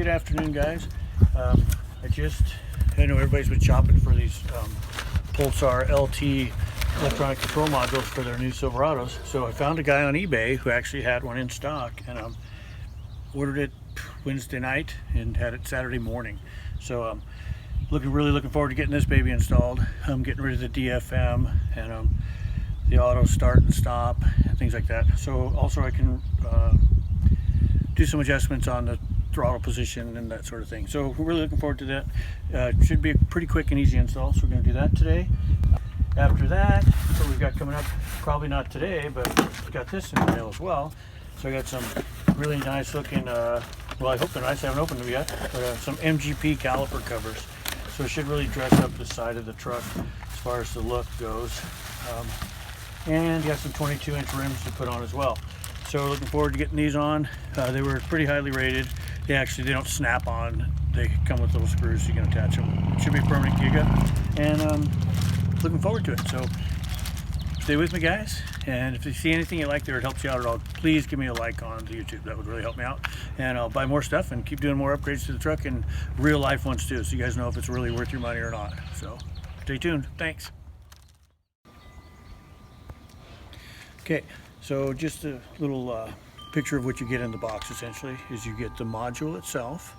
good afternoon, guys. I know everybody's been shopping for these Pulsar LT electronic control modules for their new Silverados. So I found a guy on eBay who actually had one in stock, and ordered it Wednesday night and had it Saturday morning. So really looking forward to getting this baby installed. I'm getting rid of the DFM and the auto start and stop and things like that. So also I can do some adjustments on the throttle position and that sort of thing. So we're really looking forward to that. Should be a pretty quick and easy install, so we're going to do that today. After that, what we've got coming up, probably not today, but got this in the mail as well. So I got some really nice looking, well, I hope they're nice, I haven't opened them yet, but some MGP caliper covers. So it should really dress up the side of the truck as far as the look goes. And you have some 22-inch rims to put on as well. So we're looking forward to getting these on. They were pretty highly rated. They don't snap on. They come with little screws so you can attach them. It should be a permanent Giga, and looking forward to it. So stay with me, guys, and if you see anything you like there, it helps you out at all, please give me a like on the YouTube. That would really help me out, and I'll buy more stuff and keep doing more upgrades to the truck, and real life ones too, so you guys know if it's really worth your money or not. So stay tuned. Thanks. Okay, so just a little picture of what you get in the box. Essentially is you get the module itself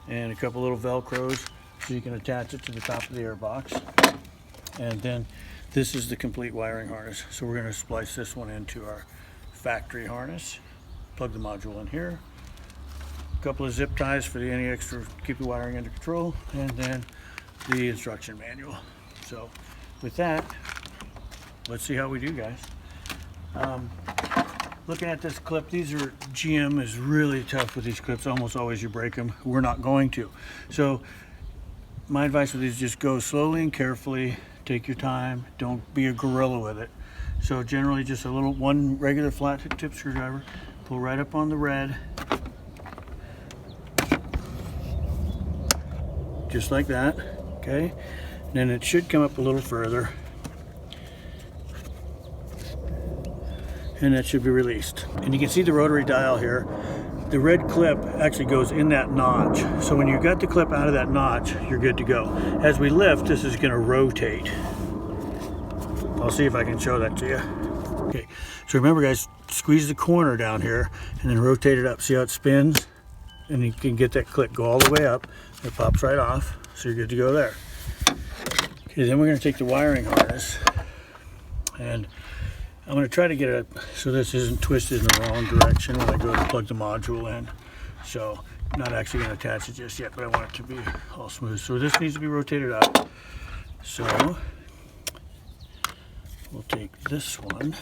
and a couple little velcros so you can attach it to the top of the airbox, and then this is the complete wiring harness. So we're going to splice this one into our factory harness, plug the module in here, a couple of zip ties for any extra, keep the wiring under control, and then the instruction manual. So with that, let's see how we do, guys. Looking at this clip, GM is really tough with these clips. Almost always you break them. We're not going to. So my advice with these is just go slowly and carefully. Take your time. Don't be a gorilla with it. So generally just one regular flat tip screwdriver. Pull right up on the red. Just like that. Okay. And then it should come up a little further. And that should be released. And you can see the rotary dial here. The red clip actually goes in that notch. So when you got the clip out of that notch, you're good to go. As we lift, this is going to rotate. I'll see if I can show that to you. Okay, so remember, guys, squeeze the corner down here and then rotate it up. See how it spins? And you can get that clip, go all the way up. It pops right off, so you're good to go there. Okay, then we're going to take the wiring harness, and I'm going to try to get it so this isn't twisted in the wrong direction when I go to plug the module in. So I'm not actually going to attach it just yet, but I want it to be all smooth. So this needs to be rotated up. So we'll take this one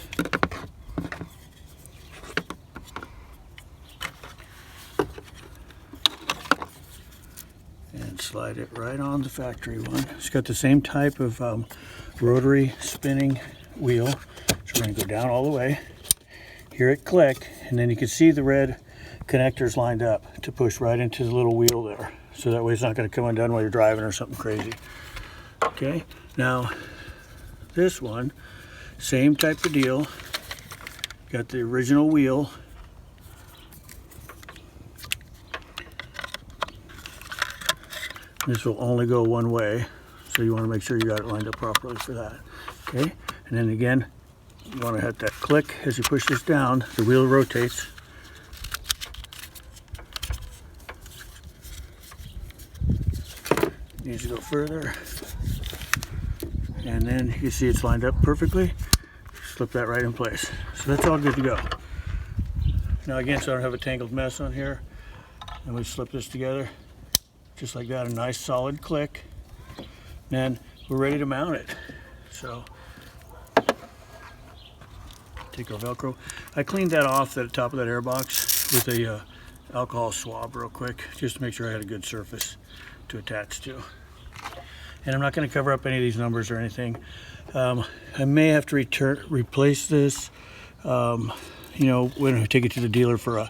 and slide it right on the factory one. It's got the same type of rotary spinning wheel. So we're going to go down all the way, hear it click, and then you can see the red connectors lined up to push right into the little wheel there. So that way it's not going to come undone while you're driving or something crazy. Okay, now this one, same type of deal. Got the original wheel. This will only go one way, so you want to make sure you got it lined up properly for that. Okay, and then again, you want to hit that click as you push this down. The wheel rotates. Needs to go further. And then you can see it's lined up perfectly. Slip that right in place. So that's all good to go. Now again, so I don't have a tangled mess on here, and we slip this together just like that, a nice solid click. Then we're ready to mount it. So take our Velcro. I cleaned that off the top of that airbox with a alcohol swab real quick, just to make sure I had a good surface to attach to. And I'm not going to cover up any of these numbers or anything. I may have to replace this, when I take it to the dealer for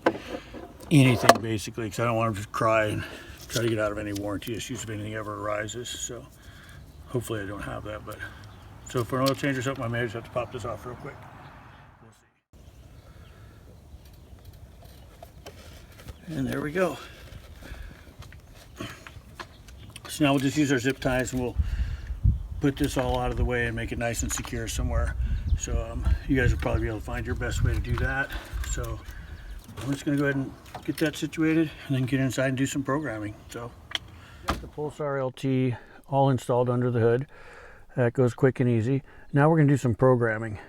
anything, basically, because I don't want them to cry and try to get out of any warranty issues if anything ever arises. So hopefully I don't have that. But so for an oil change or something, I may just have to pop this off real quick. And there we go. So now we'll just use our zip ties and we'll put this all out of the way and make it nice and secure somewhere. So you guys will probably be able to find your best way to do that. So I'm just going to go ahead and get that situated and then get inside and do some programming. So the Pulsar LT all installed under the hood. That goes quick and easy. Now we're going to do some programming.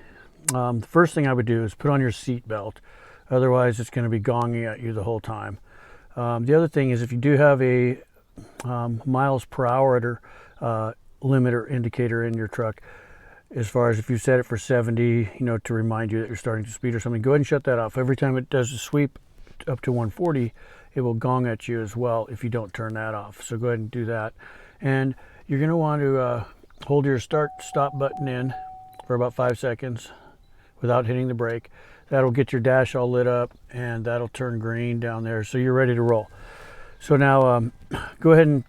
The first thing I would do is put on your seat belt. Otherwise it's going to be gonging at you the whole time. The other thing is, if you do have a miles per hour limiter indicator in your truck, as far as if you set it for 70, to remind you that you're starting to speed or something, go ahead and shut that off. Every time it does a sweep up to 140, it will gong at you as well if you don't turn that off. So go ahead and do that. And you're going to want to hold your start-stop button in for about 5 seconds without hitting the brake. That'll get your dash all lit up, and that'll turn green down there, so you're ready to roll. So now go ahead and,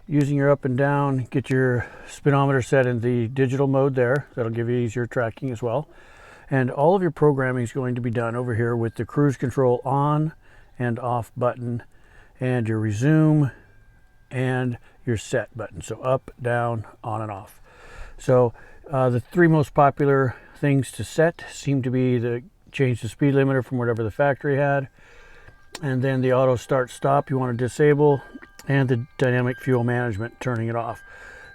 using your up and down, get your speedometer set in the digital mode there. That'll give you easier tracking as well. And all of your programming is going to be done over here with the cruise control on and off button, and your resume and your set button. So up, down, on and off. So the three most popular things to set seem to be the change the speed limiter from whatever the factory had, and then the auto start stop you want to disable, and the dynamic fuel management, turning it off.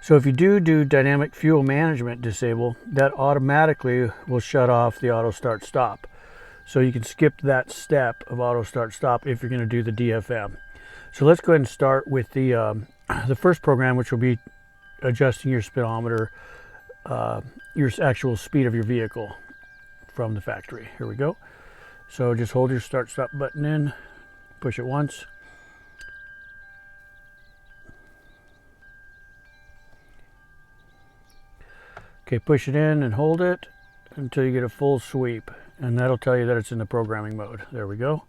So if you do dynamic fuel management disable, that automatically will shut off the auto start stop. So you can skip that step of auto start stop if you're going to do the DFM. So let's go ahead and start with the first program, which will be adjusting your speedometer, your actual speed of your vehicle from the factory. Here we go. So just hold your start stop button in, push it once. Okay, push it in and hold it until you get a full sweep, and that'll tell you that it's in the programming mode. There we go.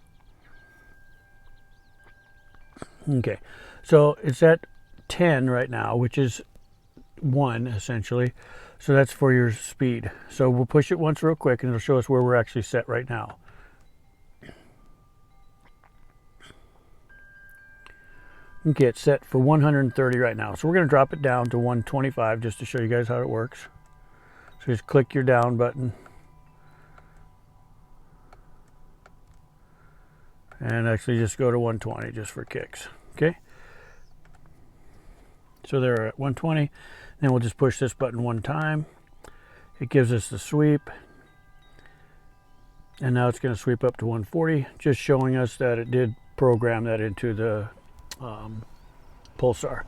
Okay, so it's at 10 right now, which is 1 essentially. So that's for your speed. So we'll push it once real quick and it'll show us where we're actually set right now. Okay, it's set for 130 right now. So we're going to drop it down to 125 just to show you guys how it works. So just click your down button. And actually just go to 120 just for kicks. Okay. So they're at 120. Then we'll just push this button one time. It gives us the sweep. And now it's going to sweep up to 140, just showing us that it did program that into the Pulsar.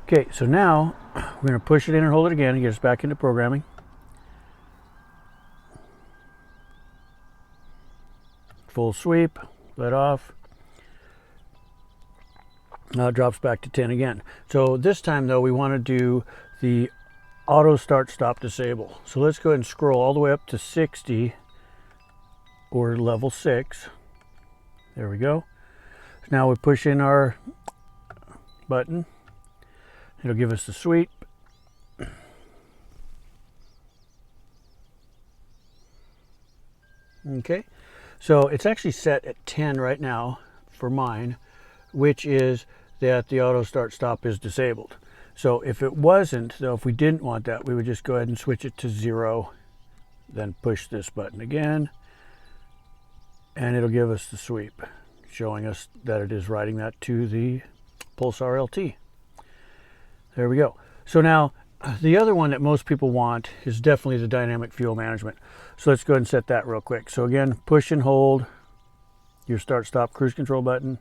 Okay, so now we're going to push it in and hold it again and get us back into programming. Full sweep, let off. Now it drops back to 10 again. So this time though, we want to do the auto start stop disable. So let's go ahead and scroll all the way up to 60 or level 6. There we go. So now we push in our button. It'll give us the sweep. Okay, so it's actually set at 10 right now for mine, which is that the auto start stop is disabled. So if it wasn't, though, if we didn't want that, we would just go ahead and switch it to 0, then push this button again, and it'll give us the sweep, showing us that it is writing that to the Pulsar LT. There we go. So now the other one that most people want is definitely the dynamic fuel management. So let's go ahead and set that real quick. So again, push and hold your start stop cruise control button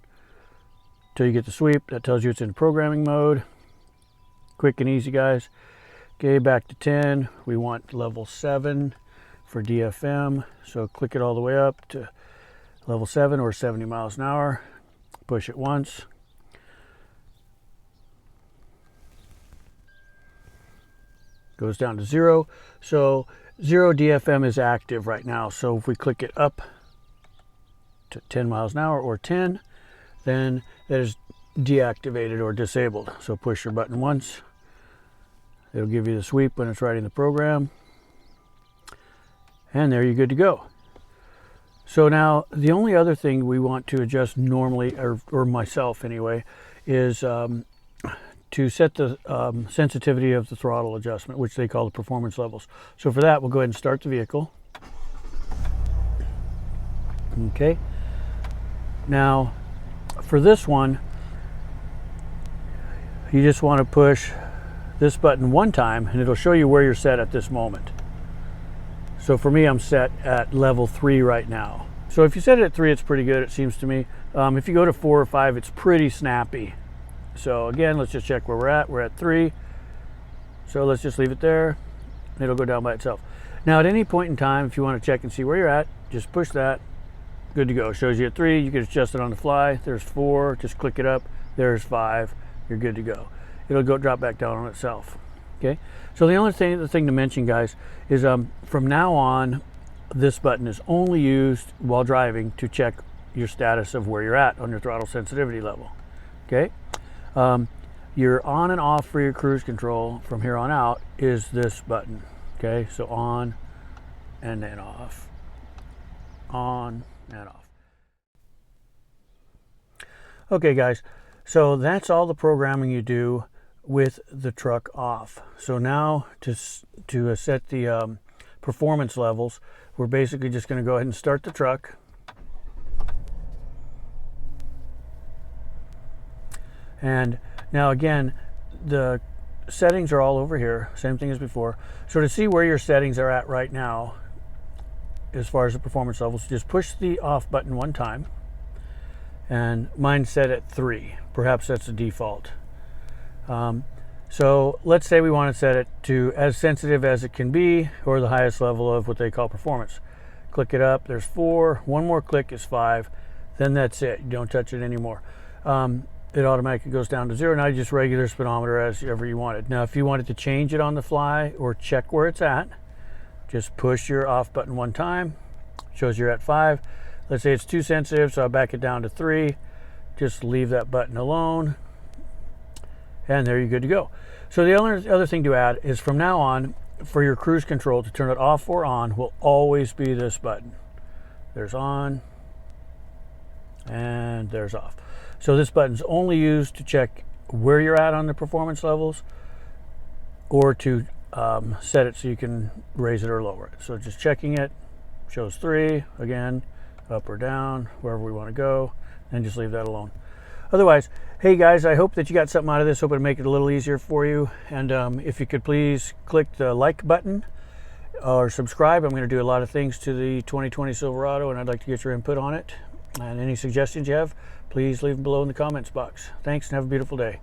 till you get the sweep. That tells you it's in programming mode. Quick and easy, guys. Okay, back to 10. We want level 7 for DFM. So click it all the way up to level 7 or 70 miles an hour. Push it once. Goes down to 0. So 0 DFM is active right now. So if we click it up to 10 miles an hour or 10, then that is deactivated or disabled. So push your button once. It'll give you the sweep when it's writing the program. And there you're good to go. So now the only other thing we want to adjust normally, or myself anyway, is to set the sensitivity of the throttle adjustment, which they call the performance levels. So for that, we'll go ahead and start the vehicle. Okay. Now, for this one, you just want to push this button one time and it'll show you where you're set at this moment. So for me, I'm set at level 3 right now. So if you set it at 3, it's pretty good, it seems to me. If you go to 4 or 5, it's pretty snappy. So again, let's just check where we're at. We're at 3. So let's just leave it there. It'll go down by itself. Now at any point in time, if you want to check and see where you're at, just push that. Good to go. It shows you at 3. You can adjust it on the fly. There's 4. Just click it up. There's 5. You're good to go. It'll go drop back down on itself. Okay. So the thing to mention, guys, is from now on, this button is only used while driving to check your status of where you're at on your throttle sensitivity level. Okay. Your on and off for your cruise control from here on out is this button. Okay. So on and then off. On and off. Okay, guys. So that's all the programming you do with the truck off. So now to set the performance levels, we're basically just going to go ahead and start the truck. And now again, the settings are all over here, same thing as before. So to see where your settings are at right now, as far as the performance levels, just push the off button one time. And mine's set at 3. Perhaps that's the default. So let's say we want to set it to as sensitive as it can be, or the highest level of what they call performance. Click it up, there's 4. One more click is 5. Then that's it. You don't touch it anymore. It automatically goes down to 0. Now you just regular speedometer as ever you wanted. Now if you wanted to change it on the fly or check where it's at, just push your off button one time. Shows you're at 5. Let's say it's too sensitive, so I'll back it down to 3. Just leave that button alone. And there you're good to go. So the other thing to add is from now on, for your cruise control, to turn it off or on will always be this button. There's on and there's off. So this button's only used to check where you're at on the performance levels, or to set it so you can raise it or lower it. So just checking it, shows 3, again, up or down, wherever we want to go, and just leave that alone. Otherwise, hey guys, I hope that you got something out of this. Hope it'll make it a little easier for you. And if you could please click the like button or subscribe. I'm going to do a lot of things to the 2020 Silverado, and I'd like to get your input on it. And any suggestions you have, please leave them below in the comments box. Thanks, and have a beautiful day.